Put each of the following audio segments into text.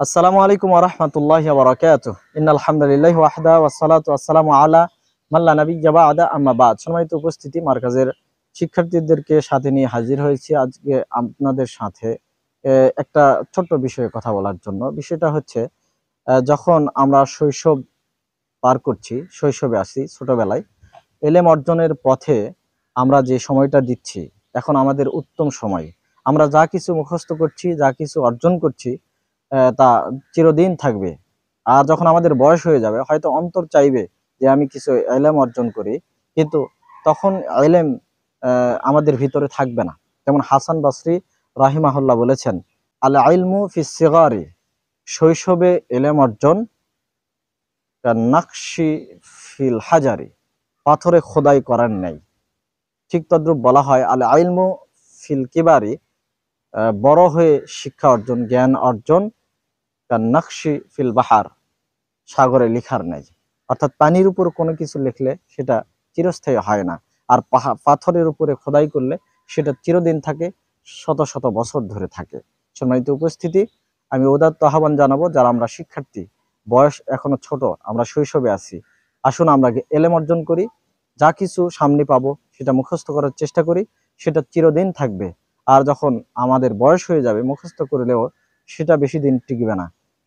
আসসালামু আলাইকুম ওয়া রাহমাতুল্লাহি ওয়া বারাকাতুহু। ইন্নাল হামদুলিল্লাহি ওয়াহদা ওয়াসসালাতু ওয়াসসালামু আলা মান লা নাবিয়্যা বা'দা আম্মা বা'দ। সম্মানিত উপস্থিতি, মার্কাজের শিক্ষার্থীদেরকে সাথে নিয়ে হাজির হয়েছি আজকে আপনাদের সাথে একটা ছোট্ট বিষয়ে কথা বলার জন্য। বিষয়টা হচ্ছে যখন আমরা শৈশব পার করছি, শৈশবে আছি, ছোটবেলায় এলেম অর্জনের পথে আমরা যে সময়টা দিচ্ছি, এখন আমাদের উত্তম সময়। আমরা যা কিছু মুখস্থ করছি, যা কিছু অর্জন করছি, তা চিরদিন থাকবে। আর যখন আমাদের বয়স হয়ে যাবে, হয়তো অন্তর চাইবে যে আমি কিছু ইলম অর্জন করি, কিন্তু তখন ইলম আমাদের ভিতরে থাকবে না। যেমন হাসান বসরি রাহিমাহুল্লাহ বলেছেন, আল ইলমু ফিস সিগারি, শৈশবে ইলম অর্জন নাকশি ফিল হাজারি, পাথরে খোদাই করার নেই। ঠিক তদ্রূপ বলা হয় আল ইলমু ফিল কিবারি, বড় হয়ে শিক্ষা অর্জন, জ্ঞান অর্জন নাকশি ফিল বাহার, সাগরে লিখার নেই। অর্থাৎ পানির উপর কোনো কিছু লিখলে সেটা চিরস্থায়ী হয় না, আর পাথরের উপরে খোদাই করলে সেটা চিরদিন থাকে, শত শত বছর ধরে থাকে। সম্মানিত উপস্থিতি, আমি উদাত্ত আহ্বান জানাবো, যারা আমরা শিক্ষার্থী, বয়স এখনো ছোট, আমরা শৈশবে আছি, আসুন আমরা এলেম অর্জন করি। যা কিছু সামনে পাবো সেটা মুখস্থ করার চেষ্টা করি, সেটা চিরদিন থাকবে। আর যখন আমাদের বয়স হয়ে যাবে, মুখস্থ করলেও সেটা বেশি দিন টিকবে না।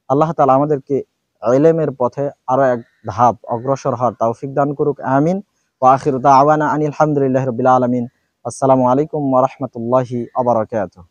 আল্লাহ তাআলা আমাদেরকে ইলমের পথে আরো এক ধাপ অগ্রসর হওয়ার তৌফিক দান করুক, আমিন। ওয়া আখিরু দাওয়ানা আনিল হামদুলিল্লাহি রাব্বিল আলামিন। আসসালামু আলাইকুম ওয়া রাহমাতুল্লাহি ওয়া বারাকাতুহু।